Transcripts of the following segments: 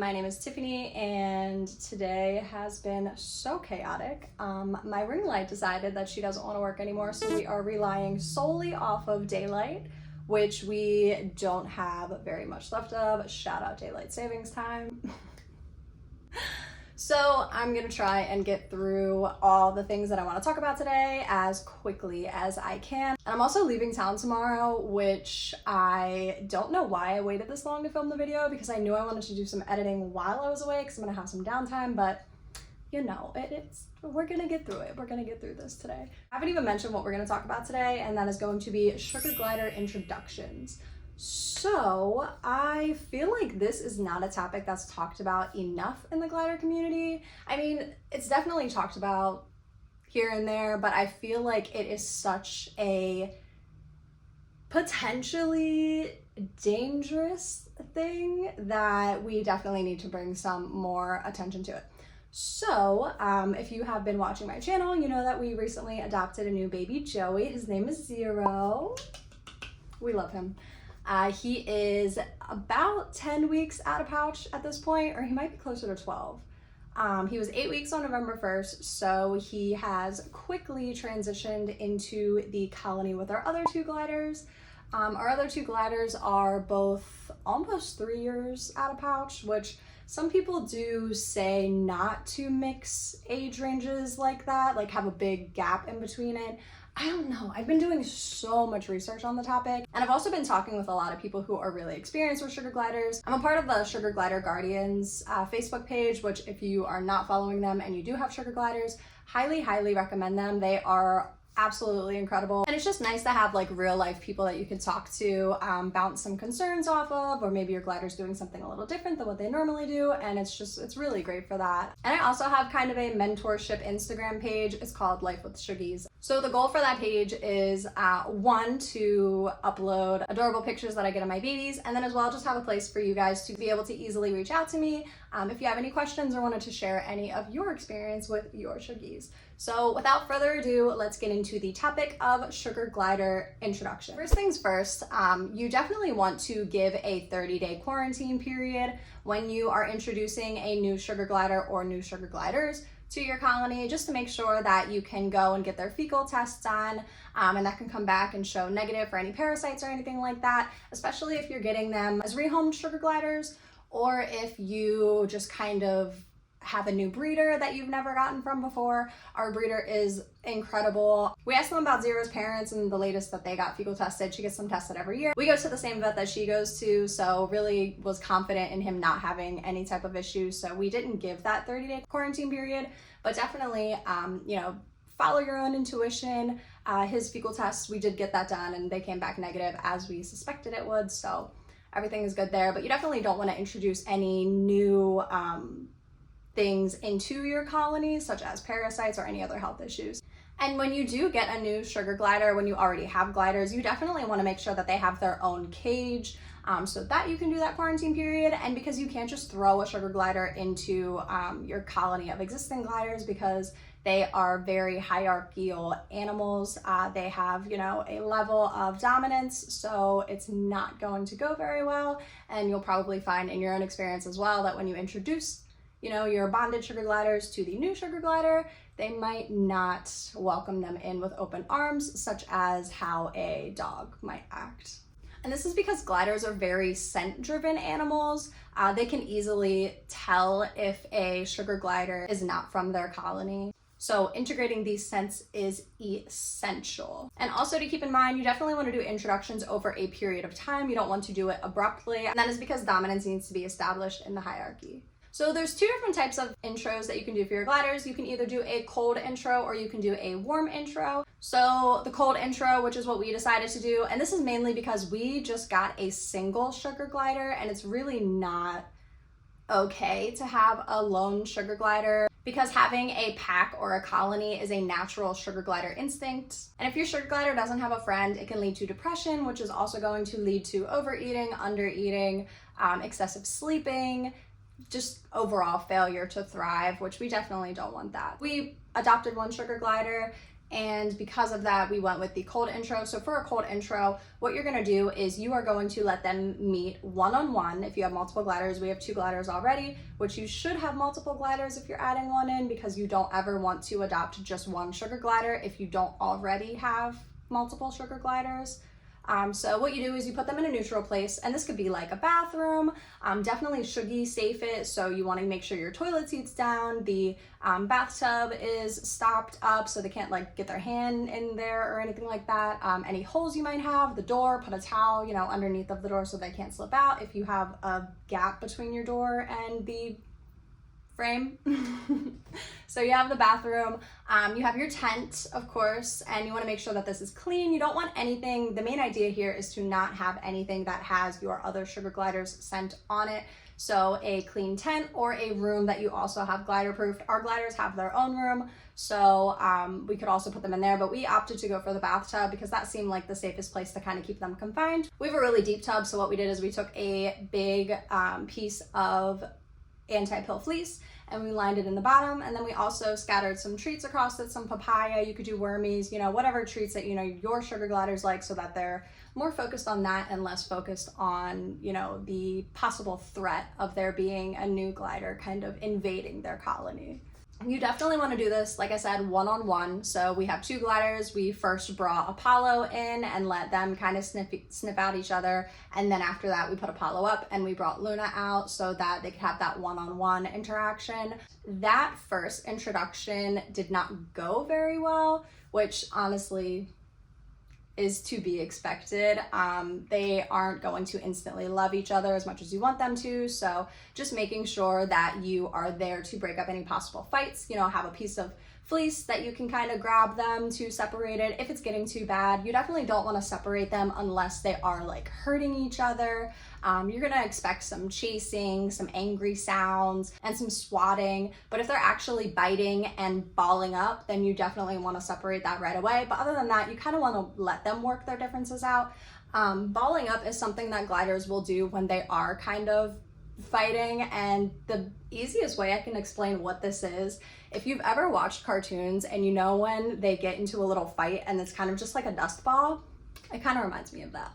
my name is Tiffany and today has been so chaotic. My ring light decided that she doesn't want to work anymore, so we are relying solely off of daylight, which we don't have very much left of. Shout out daylight savings time. So I'm gonna try and get through all the things that I want to talk about today as quickly as I can. And I'm also leaving town tomorrow, which I don't know why I waited this long to film the video, because I knew I wanted to do some editing while I was away because I'm gonna have some downtime, but you know, we're gonna get through it. We're gonna get through this today. I haven't even mentioned what we're gonna talk about today, and that is going to be sugar glider introductions. So I feel like this is not a topic that's talked about enough in the glider community. I mean, it's definitely talked about here and there, but I feel like it is such a potentially dangerous thing that we definitely need to bring some more attention to it. So if you have been watching my channel, you know that we recently adopted a new baby Joey. His name is Zero. We love him. He is about 10 weeks out of pouch at this point, or he might be closer to 12. He was 8 weeks on November 1st, so he has quickly transitioned into the colony with our other two gliders. Our other two gliders are both almost 3 years out of pouch, which some people do say not to mix age ranges like that, like have a big gap in between it. I don't know. I've been doing so much research on the topic, and I've also been talking with a lot of people who are really experienced with sugar gliders. I'm a part of the Sugar Glider Guardians Facebook page, which if you are not following them and you do have sugar gliders, highly recommend them. They are absolutely incredible, and it's just nice to have like real life people that you can talk to, bounce some concerns off of, or maybe your glider's doing something a little different than what they normally do, and it's really great for that. And I also have kind of a mentorship Instagram page. It's called Life with Suggies. So the goal for that page is one, to upload adorable pictures that I get of my babies, and then as well just have a place for you guys to be able to easily reach out to me if you have any questions or wanted to share any of your experience with your suggies. So without further ado, let's get into the topic of sugar glider introduction. First things first, you definitely want to give a 30-day quarantine period when you are introducing a new sugar glider or new sugar gliders to your colony, just to make sure that you can go and get their fecal tests done, and that can come back and show negative for any parasites or anything like that, especially if you're getting them as rehomed sugar gliders, or if you just kind of have a new breeder that you've never gotten from before. Our breeder is incredible. We asked them about Zero's parents, and the latest that they got fecal tested. She gets them tested every year. We go to the same vet that she goes to, so really was confident in him not having any type of issues. So we didn't give that 30-day quarantine period, but definitely, you know, follow your own intuition. His fecal tests, we did get that done, and they came back negative as we suspected it would. So everything is good there, but you definitely don't want to introduce any new things into your colonies, such as parasites or any other health issues. And when you do get a new sugar glider, when you already have gliders, you definitely want to make sure that they have their own cage, so that you can do that quarantine period. And because you can't just throw a sugar glider into your colony of existing gliders, because they are very hierarchical animals. They have, you know, a level of dominance, so it's not going to go very well. And you'll probably find in your own experience as well that when you introduce, you know, your bonded sugar gliders to the new sugar glider, they might not welcome them in with open arms, such as how a dog might act. And this is because gliders are very scent-driven animals. They can easily tell if a sugar glider is not from their colony. So integrating these scents is essential. And also to keep in mind, you definitely want to do introductions over a period of time. You don't want to do it abruptly. And that is because dominance needs to be established in the hierarchy. So there's two different types of intros that you can do for your gliders. You can either do a cold intro or you can do a warm intro. So the cold intro, which is what we decided to do, and this is mainly because we just got a single sugar glider, and it's really not okay to have a lone sugar glider, because having a pack or a colony is a natural sugar glider instinct. And if your sugar glider doesn't have a friend, it can lead to depression, which is also going to lead to overeating, undereating, excessive sleeping, just overall failure to thrive, which we definitely don't want that. We adopted one sugar glider. And because of that, we went with the cold intro. So for a cold intro, what you're gonna do is you are going to let them meet one-on-one. If you have multiple gliders, we have 2 gliders already, which you should have multiple gliders if you're adding one in, because you don't ever want to adopt just one sugar glider if you don't already have multiple sugar gliders. So what you do is you put them in a neutral place, and this could be like a bathroom, definitely suggy safe it, so you want to make sure your toilet seat's down, the bathtub is stopped up so they can't like get their hand in there or anything like that. Any holes you might have, the door, put a towel, you know, underneath of the door so they can't slip out if you have a gap between your door and the frame. So you have the bathroom, you have your tent, of course, and you want to make sure that this is clean. You don't want anything, the main idea here is to not have anything that has your other sugar gliders scent on it. So a clean tent or a room that you also have glider proofed. Our gliders have their own room, so we could also put them in there, but we opted to go for the bathtub because that seemed like the safest place to kind of keep them confined. We have a really deep tub, so what we did is we took a big piece of anti-pill fleece and we lined it in the bottom, and then we also scattered some treats across it, some papaya, you could do wormies, you know, whatever treats that, you know, your sugar gliders like, so that they're more focused on that and less focused on, you know, the possible threat of there being a new glider kind of invading their colony. You definitely want to do this, like I said, one-on-one. So we have 2 gliders. We first brought Apollo in and let them kind of sniff out each other. And then after that, we put Apollo up and we brought Luna out so that they could have that one-on-one interaction. That first introduction did not go very well, which honestly is to be expected. They aren't going to instantly love each other as much as you want them to, so just making sure that you are there to break up any possible fights, you know, have a piece of fleece that you can kind of grab them to separate it. If it's getting too bad, you definitely don't want to separate them unless they are like hurting each other. You're gonna expect some chasing, some angry sounds, and some swatting, but if they're actually biting and balling up, then you definitely want to separate that right away. But other than that, you kind of want to let them work their differences out. Balling up is something that gliders will do when they are kind of fighting, and the easiest way I can explain what this is, if you've ever watched cartoons and you know when they get into a little fight and it's kind of just like a dust ball, it kind of reminds me of that.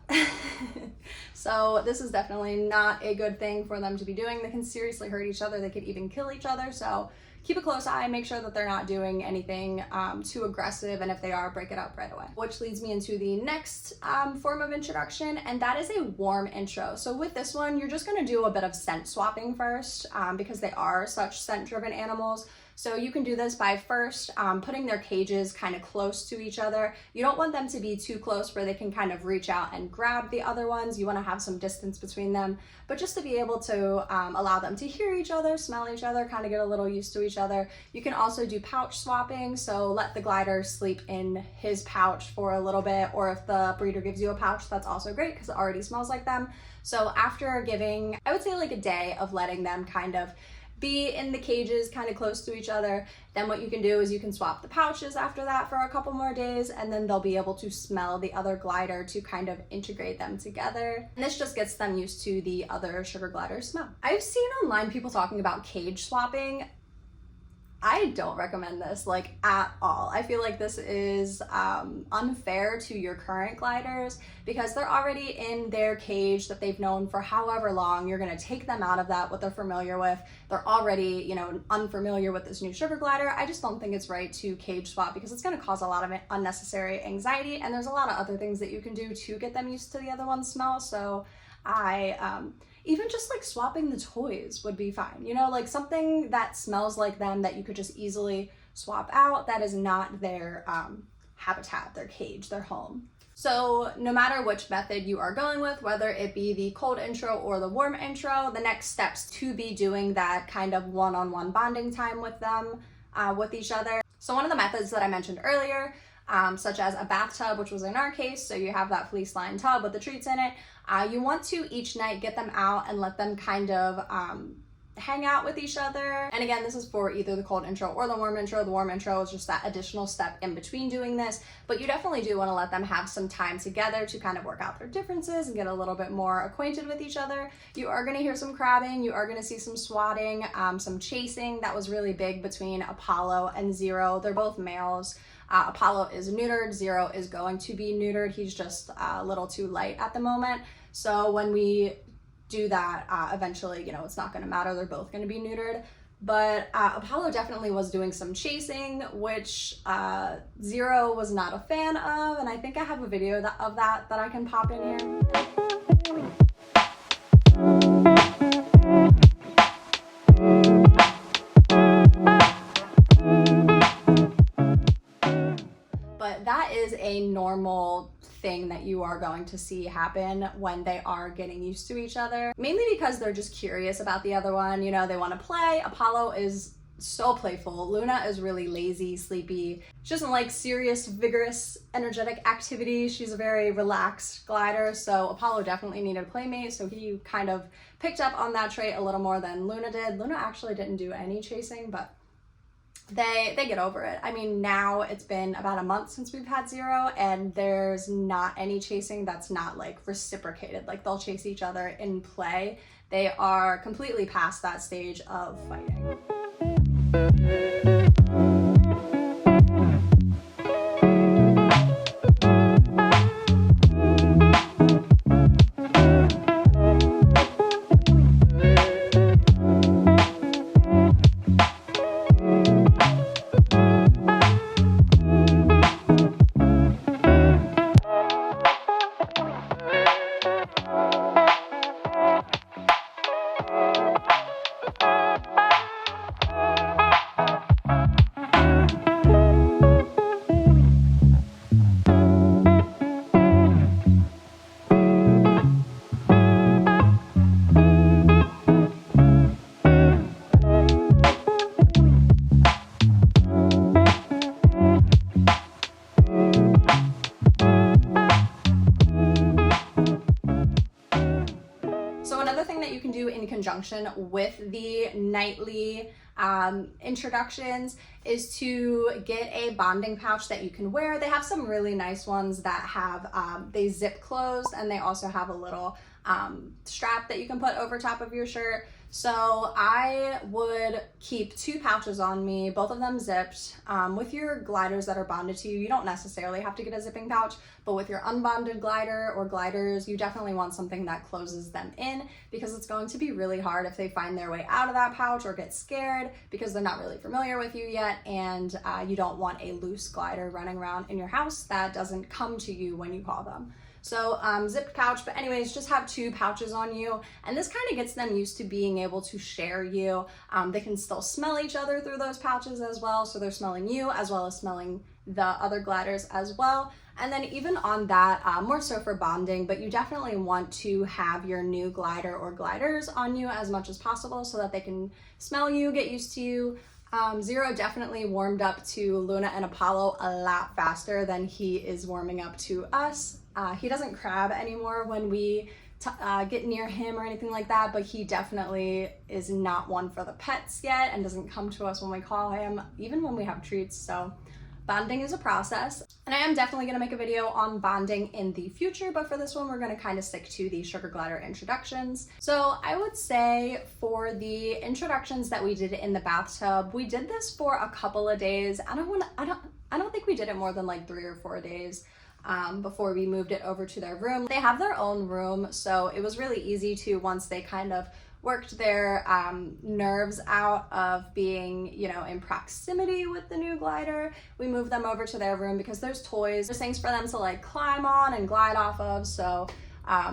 So this is definitely not a good thing for them to be doing. They can seriously hurt each other. They could even kill each other. So keep a close eye, make sure that they're not doing anything too aggressive, and if they are, break it up right away. Which leads me into the next form of introduction, and that is a warm intro. So with this one, you're just gonna do a bit of scent swapping first because they are such scent-driven animals. So you can do this by first putting their cages kind of close to each other. You don't want them to be too close where they can kind of reach out and grab the other ones. You want to have some distance between them, but just to be able to allow them to hear each other, smell each other, kind of get a little used to each other. You can also do pouch swapping, so let the glider sleep in his pouch for a little bit, or if the breeder gives you a pouch, that's also great because it already smells like them. So after giving, I would say like a day of letting them kind of be in the cages kind of close to each other, then what you can do is you can swap the pouches after that for a couple more days, and then they'll be able to smell the other glider to kind of integrate them together. And this just gets them used to the other sugar glider smell. I've seen online people talking about cage swapping. I don't recommend this like at all. I feel like this is unfair to your current gliders because they're already in their cage that they've known for however long. You're gonna take them out of that, what they're familiar with. They're already, you know, unfamiliar with this new sugar glider. I just don't think it's right to cage swap because it's gonna cause a lot of unnecessary anxiety, and there's a lot of other things that you can do to get them used to the other one's smell. So even just like swapping the toys would be fine. You know, like something that smells like them that you could just easily swap out that is not their habitat, their cage, their home. So no matter which method you are going with, whether it be the cold intro or the warm intro, the next steps to be doing that kind of one-on-one bonding time with them, with each other. So one of the methods that I mentioned earlier, such as a bathtub, which was in our case, so you have that fleece lined tub with the treats in it. You want to each night get them out and let them kind of hang out with each other. And again, this is for either the cold intro or the warm intro. The warm intro is just that additional step in between doing this, but you definitely do want to let them have some time together to kind of work out their differences and get a little bit more acquainted with each other. You are going to hear some crabbing, you are going to see some swatting, some chasing. That was really big between Apollo and Zero. They're both males. Apollo is neutered, Zero is going to be neutered. He's just a little too light at the moment. So when we do that, eventually, you know, it's not going to matter. They're both going to be neutered. But Apollo definitely was doing some chasing, which Zero was not a fan of. And I think I have a video of that I can pop in here. But that is a normal thing that you are going to see happen when they are getting used to each other, mainly because they're just curious about the other one. You know, they want to play. Apollo is so playful. Luna is really lazy, sleepy. She doesn't like serious, vigorous, energetic activities. She's a very relaxed glider, so Apollo definitely needed a playmate, so he kind of picked up on that trait a little more than Luna did. Luna actually didn't do any chasing, but they get over it. I mean, now it's been about a month since we've had Zero, and there's not any chasing that's not like reciprocated. Like, they'll chase each other in play. They are completely past that stage of fighting. In conjunction with the nightly introductions is to get a bonding pouch that you can wear. They have some really nice ones that have they zip closed, and they also have a little strap that you can put over top of your shirt. So I would keep 2 pouches on me, both of them zipped. With your gliders that are bonded to you, you don't necessarily have to get a zipping pouch, but with your unbonded glider or gliders, you definitely want something that closes them in, because it's going to be really hard if they find their way out of that pouch or get scared because they're not really familiar with you yet, and you don't want a loose glider running around in your house that doesn't come to you when you call them. So zipped pouch, but anyways, just have 2 pouches on you, and this kind of gets them used to being able to share you. They can still smell each other through those pouches as well, so they're smelling you as well as smelling the other gliders as well. And then even on that, more so for bonding, but you definitely want to have your new glider or gliders on you as much as possible so that they can smell you, get used to you. Zero definitely warmed up to Luna and Apollo a lot faster than he is warming up to us. He doesn't crab anymore when we get near him or anything like that, but he definitely is not one for the pets yet and doesn't come to us when we call him, even when we have treats. So bonding is a process, and I am definitely going to make a video on bonding in the future, but for this one we're going to kind of stick to the sugar glider introductions. So I would say for the introductions that we did in the bathtub, we did this for a couple of days. I don't think we did it more than like 3 or 4 days before we moved it over to their room. They have their own room, so it was really easy to, once they kind of worked their nerves out of being, you know, in proximity with the new glider, we moved them over to their room because there's toys, there's things for them to like climb on and glide off of. So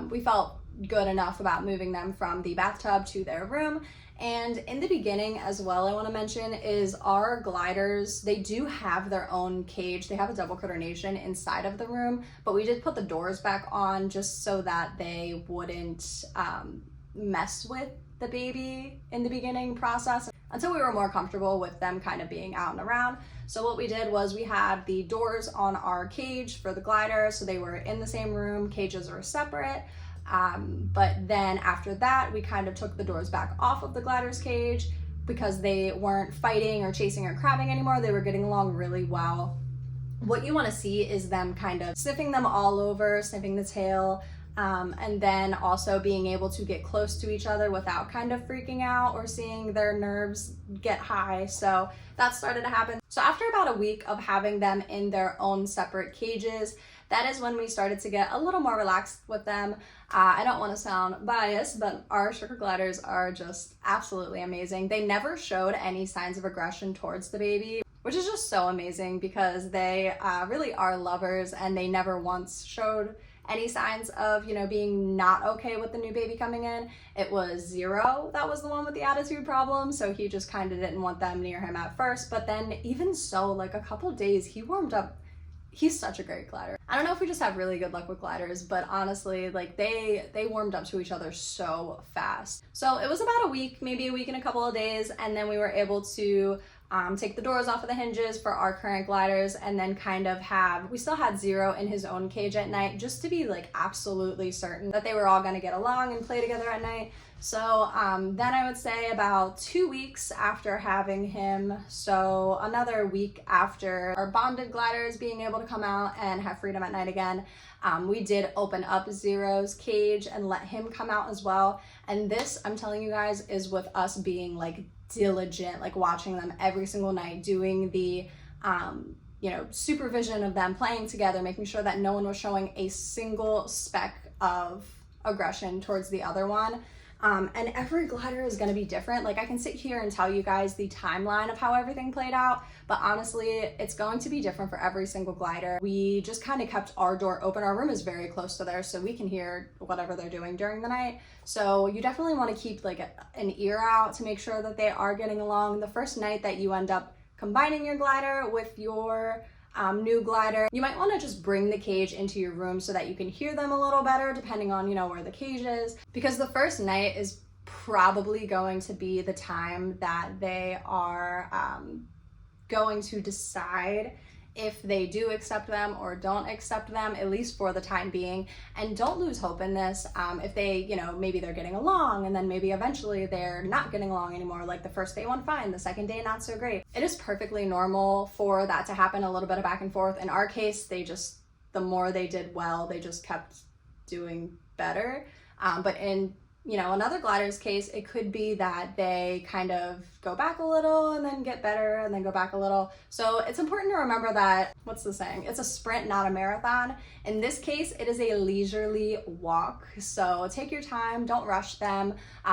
we felt good enough about moving them from the bathtub to their room. And in the beginning as well, I want to mention is our gliders, they do have their own cage. They have a double coordination inside of the room, but we did put the doors back on just so that they wouldn't mess with the baby in the beginning process until we were more comfortable with them kind of being out and around. So what we did was we had the doors on our cage for the glider, so they were in the same room, cages were separate. But then after that, we kind of took the doors back off of the gliders cage because they weren't fighting or chasing or crabbing anymore. They were getting along really well. What you want to see is them kind of sniffing them all over, sniffing the tail, and then also being able to get close to each other without kind of freaking out or seeing their nerves get high. So that started to happen. So after about a week of having them in their own separate cages, that is when we started to get a little more relaxed with them. I don't want to sound biased, but our sugar gliders are just absolutely amazing. They never showed any signs of aggression towards the baby, which is just so amazing because they really are lovers, and they never once showed any signs of, being not okay with the new baby coming in. It was Zero that was the one with the attitude problem, so he just kind of didn't want them near him at first. But then even so, like a couple days, he warmed up. He's such a great glider. I don't know if we just have really good luck with gliders, but honestly, like they warmed up to each other so fast. So it was about a week, maybe a week and a couple of days, and then we were able to take the doors off of the hinges for our current gliders, and then we still had Zero in his own cage at night, just to be like absolutely certain that they were all gonna get along and play together at night. So then I would say about 2 weeks after having him, so another week after our bonded gliders being able to come out and have freedom at night again, we did open up Zero's cage and let him come out as well. And this, I'm telling you guys, is with us being like diligent, like watching them every single night, doing the supervision of them playing together, making sure that no one was showing a single speck of aggression towards the other one. And every glider is going to be different. Like I can sit here and tell you guys the timeline of how everything played out, but honestly, it's going to be different for every single glider. We just kind of kept our door open. Our room is very close to theirs, so we can hear whatever they're doing during the night. So you definitely want to keep like an ear out to make sure that they are getting along. The first night that you end up combining your glider with your new glider, you might want to just bring the cage into your room so that you can hear them a little better, depending on where the cage is, because the first night is probably going to be the time that they are going to decide if they do accept them or don't accept them, at least for the time being. And don't lose hope in this. If they, maybe they're getting along, and then maybe eventually they're not getting along anymore. Like the first day went fine, the second day not so great. It is perfectly normal for that to happen, a little bit of back and forth. In our case, the more they did well, they just kept doing better. But in another glider's case, it could be that they kind of go back a little and then get better and then go back a little. So it's important to remember that, what's the saying? It's a sprint, not a marathon. In this case, it is a leisurely walk. So take your time, don't rush them,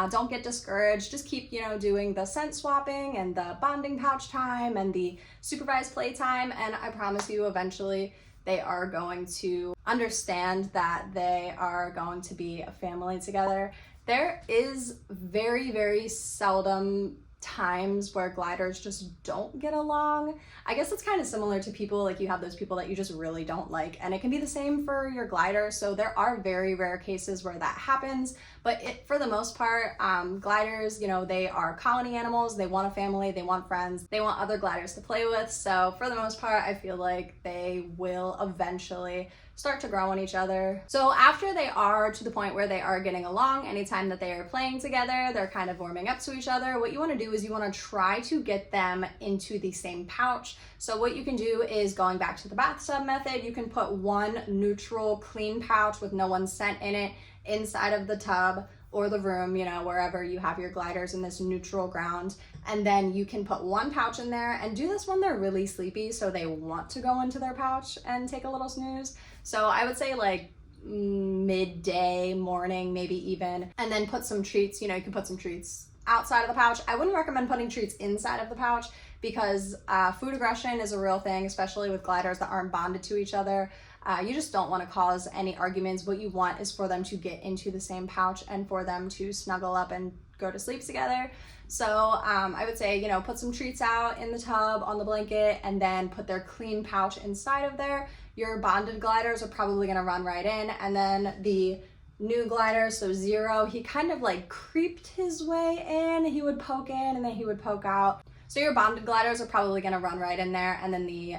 don't get discouraged. Just keep, doing the scent swapping and the bonding pouch time and the supervised play time. And I promise you, eventually, they are going to understand that they are going to be a family together. There is very, very seldom times where gliders just don't get along. I guess it's kind of similar to people, like you have those people that you just really don't like, and it can be the same for your glider. So there are very rare cases where that happens, but for the most part, gliders, they are colony animals. They want a family, they want friends, they want other gliders to play with. So for the most part, I feel like they will eventually start to grow on each other. So after they are to the point where they are getting along, anytime that they are playing together, they're kind of warming up to each other, what you want to do is you want to try to get them into the same pouch. So what you can do is, going back to the bathtub method, you can put one neutral clean pouch with no one's scent in it inside of the tub or the room, wherever you have your gliders in this neutral ground. And then you can put one pouch in there, and do this when they're really sleepy, so they want to go into their pouch and take a little snooze. So I would say like midday, morning, maybe even, and then put some treats. You can put some treats outside of the pouch. I wouldn't recommend putting treats inside of the pouch because food aggression is a real thing, especially with gliders that aren't bonded to each other. You just don't want to cause any arguments. What you want is for them to get into the same pouch and for them to snuggle up and go to sleep together. So I would say, put some treats out in the tub on the blanket, and then put their clean pouch inside of there. Your bonded gliders are probably going to run right in, and then the new glider, so Zero, he kind of like creeped his way in. He would poke in and then he would poke out. So your bonded gliders are probably going to run right in there, and then the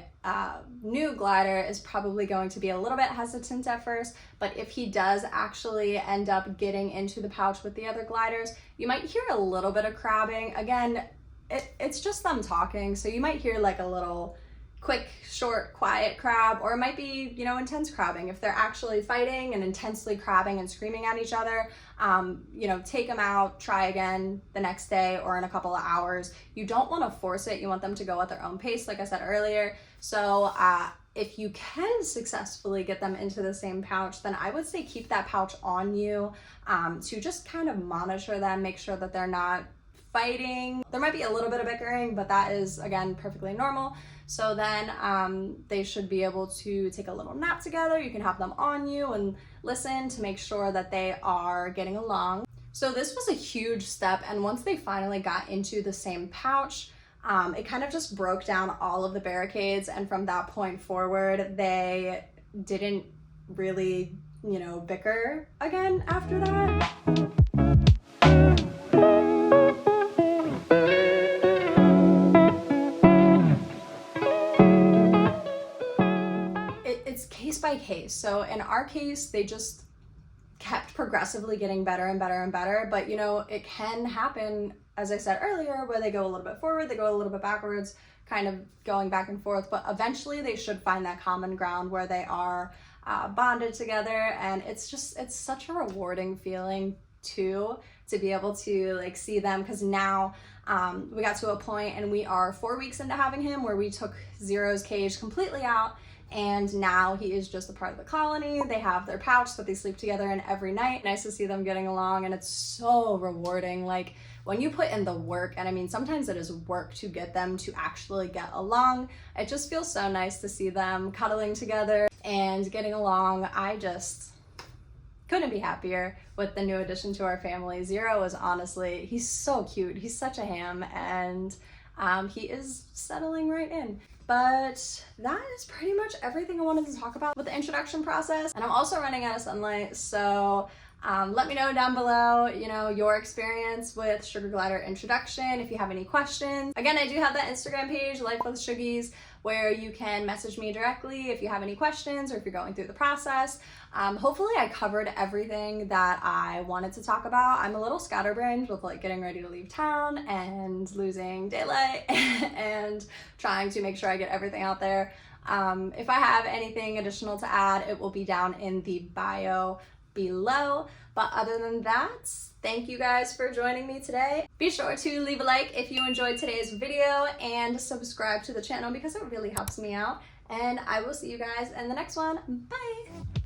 new glider is probably going to be a little bit hesitant at first, but if he does actually end up getting into the pouch with the other gliders, you might hear a little bit of crabbing. Again, it's just them talking, so you might hear like a little quick, short, quiet crab, or it might be, you know, intense crabbing. If they're actually fighting and intensely crabbing and screaming at each other, you know, take them out, try again the next day or in a couple of hours. You don't want to force it. You want them to go at their own pace, like I said earlier. So if you can successfully get them into the same pouch, then I would say keep that pouch on you to just kind of monitor them, make sure that they're not fighting. There might be a little bit of bickering, but that is, again, perfectly normal. So then they should be able to take a little nap together. You can have them on you and listen to make sure that they are getting along. So this was a huge step, and once they finally got into the same pouch, it kind of just broke down all of the barricades, and from that point forward, they didn't really, you know, bicker again after that. Case by case. So in our case, they just kept progressively getting better and better and better, but you know, it can happen, as I said earlier, where they go a little bit forward, they go a little bit backwards, kind of going back and forth, but eventually they should find that common ground where they are bonded together. And it's such a rewarding feeling too, to be able to like see them, because now we got to a point, and we are 4 weeks into having him, where we took Zero's cage completely out, and now he is just a part of the colony. They have their pouch that they sleep together in every night. Nice to see them getting along, and it's so rewarding. Like when you put in the work, and I mean, sometimes it is work to get them to actually get along, it just feels so nice to see them cuddling together and getting along. I just couldn't be happier with the new addition to our family. Zero is honestly, he's so cute. He's such a ham, and he is settling right in. But that is pretty much everything I wanted to talk about with the introduction process. And I'm also running out of sunlight, so let me know down below, you know, your experience with sugar glider introduction, if you have any questions. Again, I do have that Instagram page, Life with Suggies, where you can message me directly if you have any questions or if you're going through the process. Hopefully I covered everything that I wanted to talk about. I'm a little scatterbrained with like getting ready to leave town and losing daylight and trying to make sure I get everything out there. If I have anything additional to add, it will be down in the bio below. But other than that, thank you guys for joining me today. Be sure to leave a like if you enjoyed today's video, and subscribe to the channel because it really helps me out. And I will see you guys in the next one. Bye!